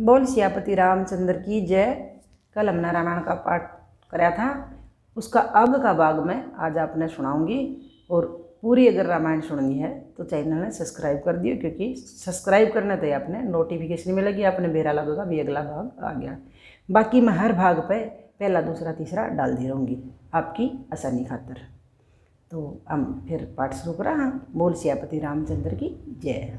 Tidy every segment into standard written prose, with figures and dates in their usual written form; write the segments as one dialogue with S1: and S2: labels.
S1: बोल सियापति रामचंद्र की जय। कल हमने रामायण का पाठ कराया था, उसका आगे का भाग मैं आज आपने सुनाऊंगी। और पूरी अगर रामायण सुननी है तो चैनल ने सब्सक्राइब कर दियो, क्योंकि सब्सक्राइब करने तो आपने नोटिफिकेशन मिलेगी, आपने बेरा लगेगा भी अगला भाग आ गया। बाकी मैं हर भाग पे पहला दूसरा तीसरा डाल दी रहूँगी आपकी आसानी खातर। तो हम फिर पाठ शुरू करा। बोल सियापति रामचंद्र की जय।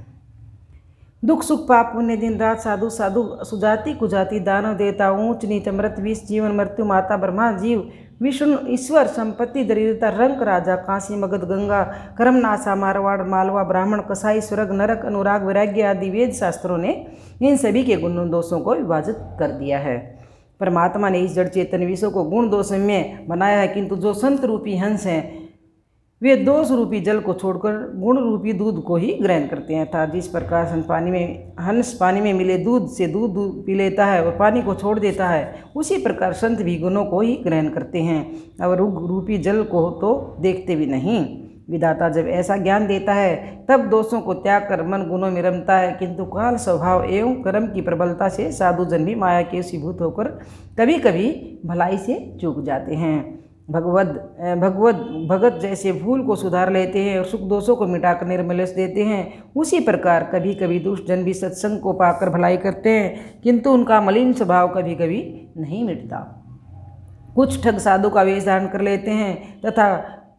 S1: दुख सुख पाप पुण्य दिन रात साधु साधु सुजाति कुजाति दानव देवता ऊंच नीच अमृत विष जीवन मृत्यु माता ब्रह्मा जीव विष्णु ईश्वर संपत्ति दरिद्रता रंक राजा काशी मगध गंगा कर्म नासा मारवाड़ मालवा ब्राह्मण कसाई स्वर्ग नरक अनुराग वैराग्य आदि वेद शास्त्रों ने इन सभी के गुण दोषों को विभाजित कर दिया है। परमात्मा ने इस जड़ चेतन विषयों को गुण दोष में बनाया है, किंतु जो संत रूपी हंस हैं वे दोष रूपी जल को छोड़कर गुण रूपी दूध को ही ग्रहण करते हैं। था जिस प्रकार हंस पानी में मिले दूध से दूध पी लेता है और पानी को छोड़ देता है, उसी प्रकार संत भी गुणों को ही ग्रहण करते हैं और रुग रूपी जल को तो देखते भी नहीं। विधाता जब ऐसा ज्ञान देता है तब दोषों को त्याग कर मन गुणों में रमता है, किंतु काल स्वभाव एवं कर्म की प्रबलता से साधु जन भी माया के वशीभूत होकर कभी कभी भलाई से चूक जाते हैं। भगवत जैसे भूल को सुधार लेते हैं और सुख दोषों को मिटाकर निर्मलेश देते हैं, उसी प्रकार कभी कभी दुष्ट जन भी सत्संग को पाकर भलाई करते हैं, किंतु उनका मलिन स्वभाव कभी कभी नहीं मिटता। कुछ ठग साधु का वेश धारण कर लेते हैं तथा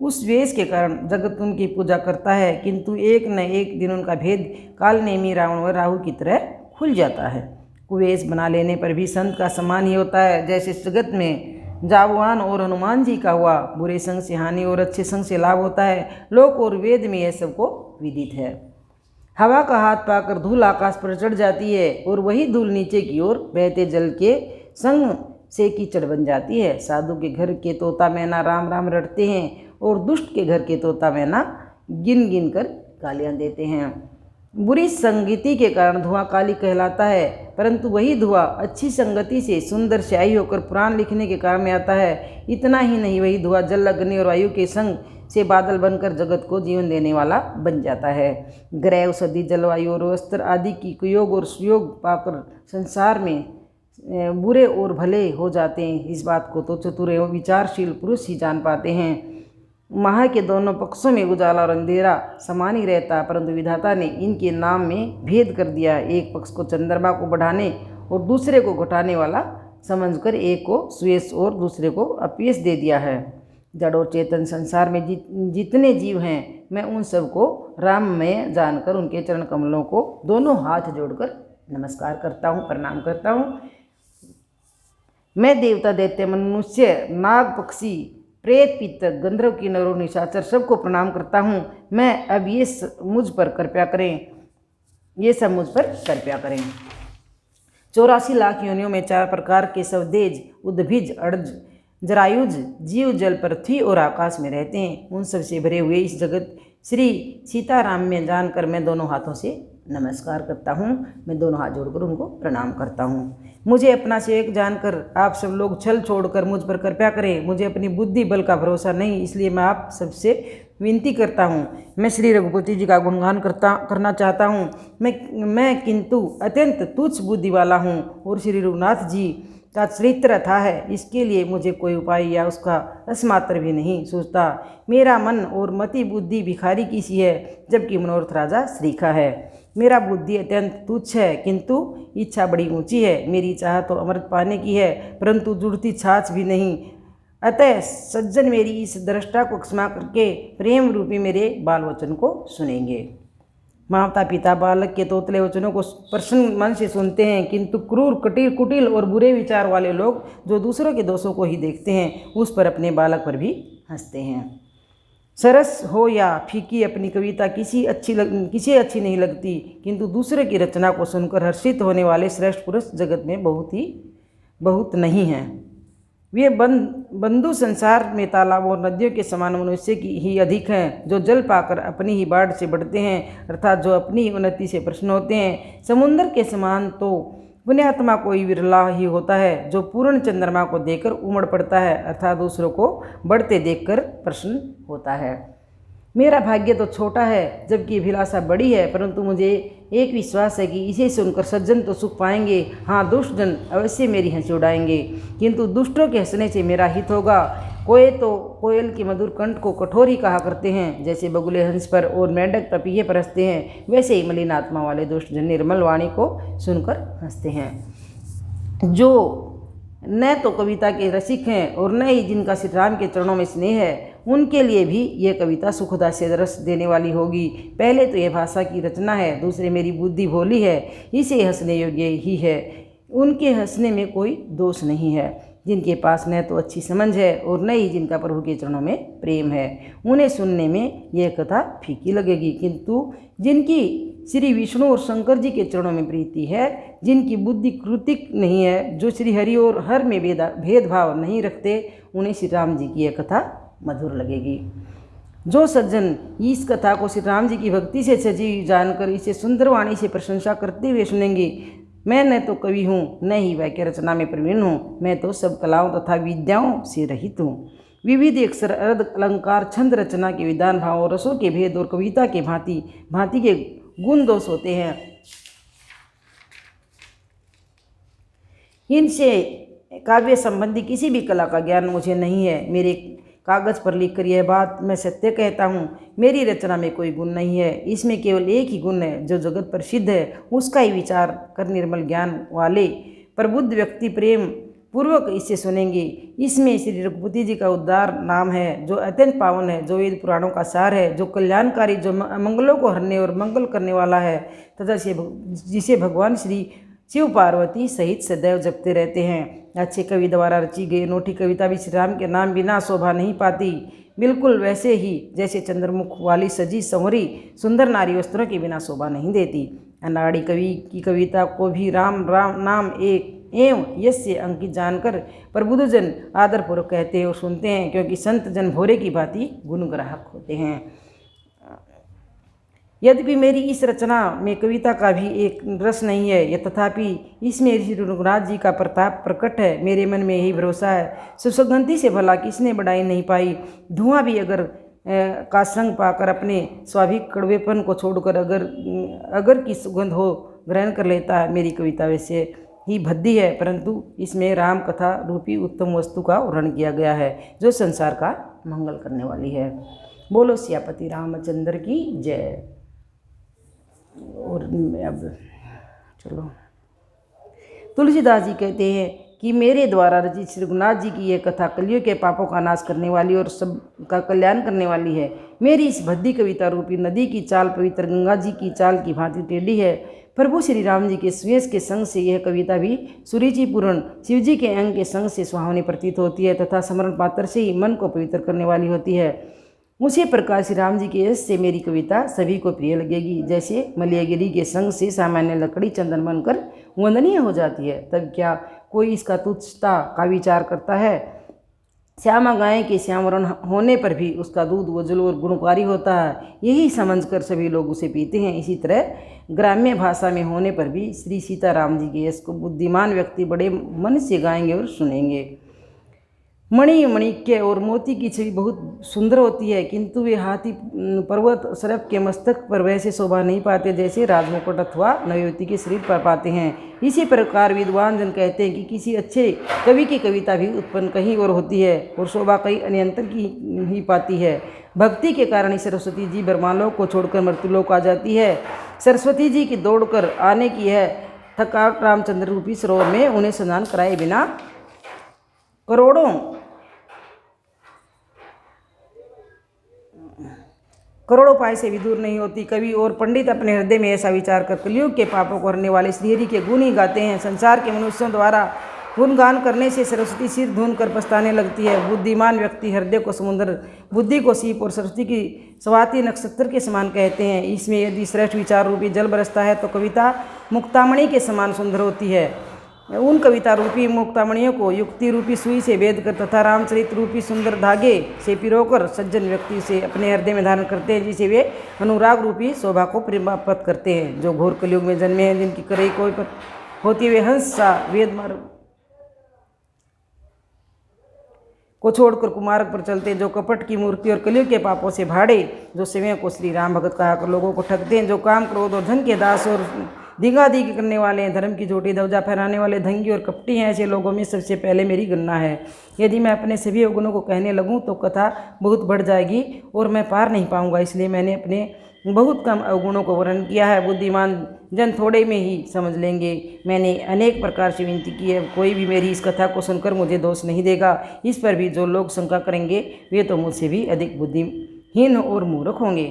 S1: उस वेश के कारण जगत उनकी पूजा करता है, किंतु एक न एक दिन उनका भेद काल नेमी रावण व राहु की तरह खुल जाता है। कुवेश बना लेने पर भी संत का समान ही होता है। जैसे जगत में जाबवान और हनुमान जी का हुआ, बुरे संग से हानि और अच्छे संग से लाभ होता है। लोक और वेद में यह सबको विदित है। हवा का हाथ पाकर धूल आकाश पर चढ़ जाती है और वही धूल नीचे की ओर बहते जल के संग से कीचड़ बन जाती है। साधु के घर के तोता मैना राम राम रटते हैं और दुष्ट के घर के तोता मैना गिन गिन कर गालियाँ देते हैं। बुरी संगति के कारण धुआं काली कहलाता है, परंतु वही धुआं अच्छी संगति से सुंदर स्याही होकर पुराण लिखने के काम में आता है। इतना ही नहीं, वही धुआं जल अग्नि और वायु के संग से बादल बनकर जगत को जीवन देने वाला बन जाता है। ग्रह औषधि जलवायु और वस्त्र आदि की कुयोग और सुयोग पाकर संसार में बुरे और भले हो जाते हैं। इस बात को तो चतुर एवं विचारशील पुरुष ही जान पाते हैं। माह के दोनों पक्षों में उजाला और अंधेरा समान ही रहता, परंतु विधाता ने इनके नाम में भेद कर दिया। एक पक्ष को चंद्रमा को बढ़ाने और दूसरे को घटाने वाला समझकर एक को सुयश और दूसरे को अपयश दे दिया है। जड़ और चेतन संसार में जितने जीव हैं, मैं उन सबको राम में जानकर उनके चरण कमलों को दोनों हाथ जोड़कर नमस्कार करता हूँ, प्रणाम करता हूँ। मैं देवता दैत्य मनुष्य नाग पक्षी प्रेत पितर गंधर्व किन्नर निशाचर सबको प्रणाम करता हूँ। मैं अब ये मुझ पर कृपया करें, ये सब मुझ पर कृपया करें। 84 लाख योनियों में 4 प्रकार के स्वदेज उद्भिज अर्ज जरायुज जीव जल पृथ्वी और आकाश में रहते हैं। उन सब से भरे हुए इस जगत श्री सीताराम में जानकर मैं दोनों हाथों से नमस्कार करता हूँ। मैं दोनों हाथ जोड़कर उनको प्रणाम करता हूँ। मुझे अपना सेवक जानकर आप सब लोग छल छोड़कर मुझ पर कृपया करें। मुझे अपनी बुद्धि बल का भरोसा नहीं, इसलिए मैं आप सबसे विनती करता हूँ। मैं श्री रघुपति जी का गुणगान करना चाहता हूँ। मैं किंतु अत्यंत तुच्छ बुद्धि वाला हूँ और श्री रघुनाथ जी का चरित्र था है, इसके लिए मुझे कोई उपाय या उसका अस्मात्र भी नहीं सूझता। मेरा मन और मति बुद्धि भिखारी की सी है, जबकि मनोरथ राजा श्री का है। मेरा बुद्धि अत्यंत तुच्छ है, किंतु इच्छा बड़ी ऊंची है। मेरी चाह तो अमृत पाने की है, परंतु जुड़ती छाछ भी नहीं। अतः सज्जन मेरी इस दृष्टा को क्षमा करके प्रेम रूपी मेरे बाल वचन को सुनेंगे। माता पिता बालक के तोतले वचनों को प्रसन्न मन से सुनते हैं, किंतु क्रूर कुटिल और बुरे विचार वाले लोग जो दूसरों के दोषों को ही देखते हैं, उस पर अपने बालक पर भी हंसते हैं। सरस हो या फीकी अपनी कविता किसी अच्छी नहीं लगती, किंतु दूसरे की रचना को सुनकर हर्षित होने वाले श्रेष्ठ पुरुष जगत में बहुत नहीं हैं। वे बंधु संसार में तालाब और नदियों के समान मनुष्य की ही अधिक हैं, जो जल पाकर अपनी ही बाढ़ से बढ़ते हैं, अर्थात जो अपनी उन्नति से प्रसन्न होते हैं। समुद्र के समान तो पुण्यात्मा कोई विरला ही होता है, जो पूर्ण चंद्रमा को देखकर उमड़ पड़ता है, अर्थात दूसरों को बढ़ते देखकर प्रसन्न होता है। मेरा भाग्य तो छोटा है, जबकि अभिलाषा बड़ी है, परंतु मुझे एक विश्वास है कि इसे सुनकर सज्जन तो सुख पाएंगे। हाँ, दुष्ट जन अवश्य मेरी हंसी उड़ाएंगे, किंतु दुष्टों के हंसने से मेरा हित होगा। कोयल के मधुर कंठ को कठोर ही कहा करते हैं। जैसे बगुले हंस पर और मेंढक पपीहे पर हंसते हैं, वैसे ही मलिन आत्मा वाले दुष्ट जन निर्मल वाणी को सुनकर हंसते हैं। जो न तो कविता के रसिक हैं और न ही जिनका श्री राम के चरणों में स्नेह है, उनके लिए भी यह कविता सुखदा से रस देने वाली होगी। पहले तो यह भाषा की रचना है, दूसरे मेरी बुद्धि भोली है, इसे हंसने योग्य ही है। उनके हंसने में कोई दोष नहीं है। जिनके पास न तो अच्छी समझ है और न ही जिनका प्रभु के चरणों में प्रेम है, उन्हें सुनने में यह कथा फीकी लगेगी। किंतु जिनकी श्री विष्णु और शंकर जी के चरणों में प्रीति है, जिनकी बुद्धि कृतिक नहीं है, जो श्री हरि और हर में भेदभाव नहीं रखते, उन्हें श्री राम जी की यह कथा मधुर लगेगी। जो सज्जन इस कथा को श्री राम जी की भक्ति से सजी जानकर इसे सुंदर वाणी से प्रशंसा करते हुए सुनेंगे। मैं न तो कवि हूँ, न ही वाक्य रचना में प्रवीण हूँ, मैं तो सब कलाओं तथा विद्याओं से रहित हूँ। विविध अक्षर, अर्ध अलंकार, छंद रचना के विधान, भाव और रसों के भेद और कविता के भांति भांति के गुण दोष होते हैं। इनसे काव्य संबंधी किसी भी कला का ज्ञान मुझे नहीं है। मेरे कागज पर लिखकर यह बात मैं सत्य कहता हूँ। मेरी रचना में कोई गुण नहीं है, इसमें केवल एक ही गुण है जो जगत प्रसिद्ध है, उसका ही विचार कर निर्मल ज्ञान वाले प्रबुद्ध व्यक्ति प्रेम पूर्वक इसे सुनेंगे। इसमें श्री रघुपति जी का उद्धार नाम है, जो अत्यंत पावन है, जो वेद पुराणों का सार है, जो कल्याणकारी, जो मंगलों को हरने और मंगल करने वाला है, तथा जिसे भगवान श्री शिव पार्वती सहित सदैव जपते रहते हैं। अच्छे कवि द्वारा रची गई अनूठी कविता भी श्री राम के नाम बिना शोभा नहीं पाती। बिल्कुल वैसे ही जैसे चंद्रमुख वाली सजी संवरी सुंदर नारी वस्त्रों के बिना शोभा नहीं देती। अनाड़ी कवि की कविता को भी राम राम नाम एक एवं यश से अंकित जानकर प्रबुद्धजन आदरपूर्वक कहते हैं और सुनते हैं, क्योंकि संत जन भोरे की भांति गुणग्राहक होते हैं। यद्यपि मेरी इस रचना में कविता का भी एक रस नहीं है, तथापि इसमें ऋषि रघुनाथ जी का प्रताप प्रकट है। मेरे मन में यही भरोसा है, सुगंधि से भला किसने बढ़ाई नहीं पाई। धुआं भी का संग पाकर अपने स्वाभाविक कड़वेपन को छोड़कर अगर की सुगंध हो ग्रहण कर लेता है। मेरी कविता वैसे ही भद्दी है, परंतु इसमें राम कथा रूपी उत्तम वस्तु का वर्णन किया गया है, जो संसार का मंगल करने वाली है। बोलो सियापति रामचंद्र की जय। और अब चलो, तुलसीदास जी कहते हैं कि मेरे द्वारा रचित श्री रघुनाथ जी की यह कथा कलियुग के पापों का नाश करने वाली और सबका कल्याण करने वाली है। मेरी इस भद्दी कविता रूपी नदी की चाल पवित्र गंगा जी की चाल की भांति टेढ़ी है। प्रभु श्री राम जी के स्वेश के संग से यह कविता भी सुरुचिपूर्ण शिव जी के अंग के संग से सुहावनी प्रतीत होती है, तथा स्मरण पात्र से ही मन को पवित्र करने वाली होती है। उसी प्रकार श्री राम जी के यश से मेरी कविता सभी को प्रिय लगेगी। जैसे मलयगिरी के संग से सामान्य लकड़ी चंदन बनकर वंदनीय हो जाती है, तब क्या कोई इसका तुच्छता का विचार करता है। श्यामा गाय के श्यामवर्ण होने पर भी उसका दूध उज्ज्वल और गुणकारी होता है, यही समझकर सभी लोग उसे पीते हैं। इसी तरह ग्राम्य भाषा में होने पर भी श्री सीताराम जी के यश को बुद्धिमान व्यक्ति बड़े मन से गाएंगे और सुनेंगे। मणिक्य और मोती की छवि बहुत सुंदर होती है, किंतु वे हाथी पर्वत सर्प के मस्तक पर वैसे शोभा नहीं पाते जैसे राजमुकुट अथवा नवयुवती के शरीर पर पाते हैं। इसी प्रकार विद्वान जन कहते हैं कि किसी अच्छे कवि की कविता भी उत्पन्न कहीं और होती है और शोभा कहीं अन्यंतर की ही पाती है। भक्ति के कारण ही सरस्वती जी ब्रह्मालोक को छोड़कर मृत्युलोक आ जाती है। सरस्वती जी की दौड़कर आने की है थकावट रामचंद्र रूपी सरोवर में उन्हें स्नान कराए बिना करोड़ों पाए से भी दूर नहीं होती। कवि और पंडित अपने हृदय में ऐसा विचार कर कलयुग के पापों को हरने वाले श्रीहरि के गुण ही गाते हैं। संसार के मनुष्यों द्वारा गुणगान करने से सरस्वती सिर धून कर पछताने लगती है। बुद्धिमान व्यक्ति हृदय को समुद्र, बुद्धि को सीप और सरस्वती की स्वाति नक्षत्र के समान कहते हैं। इसमें यदि श्रेष्ठ विचार रूपी जल बरसता है तो कविता मुक्तामणि के समान सुंदर होती है। उन कविता रूपी मुक्तामणियों को युक्ति रूपी सुई से भेद कर तथा रामचरित रूपी सुंदर धागे से पिरोकर सज्जन व्यक्ति से अपने हृदय में धारण करते हैं, जिसे वे अनुराग रूपी शोभा को प्राप्त करते हैं। जो घोर कलयुग में जन्मे हैं, जिनकी करेई कोई होती वे हंस सा वेद को छोड़कर कुमार्ग पर चलते, जो कपट की मूर्ति और कलयुग के पापों से भाड़े, जो स्वयं को श्री राम भगत कहकर लोगों को ठगते हैं, जो काम क्रोध और धन के दास और दिगादिगी करने वाले हैं, धर्म की झूठी ध्वजा फहराने वाले धंगी और कपटी हैं, ऐसे लोगों में सबसे पहले मेरी गणना है। यदि मैं अपने सभी अवगुणों को कहने लगूं तो कथा बहुत बढ़ जाएगी और मैं पार नहीं पाऊंगा। इसलिए मैंने अपने बहुत कम अवगुणों को वर्णन किया है। बुद्धिमान जन थोड़े में ही समझ लेंगे। मैंने अनेक प्रकार से विनती की है, कोई भी मेरी इस कथा को सुनकर मुझे दोष नहीं देगा। इस पर भी जो लोग शंका करेंगे वे तो मुझसे भी अधिक बुद्धिहीन और मूर्ख होंगे।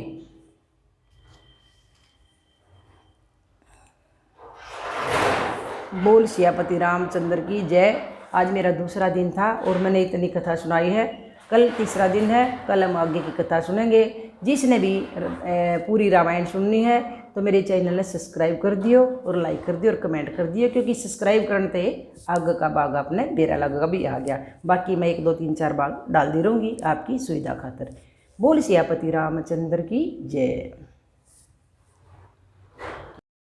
S1: बोल सियापति रामचंद्र की जय। आज मेरा दूसरा दिन था और मैंने इतनी कथा सुनाई है। कल तीसरा दिन है, कल हम आगे की कथा सुनेंगे। जिसने भी पूरी रामायण सुननी है तो मेरे चैनल ने सब्सक्राइब कर दियो और लाइक कर दियो और कमेंट कर दियो, क्योंकि सब्सक्राइब करने से आगे का भाग अपने बेरा लगा भी आ गया। बाकी मैं 1 2 3 4 भाग डाल दी रहूँगी आपकी सुविधा खातर। बोल सियापति रामचंद्र की जय।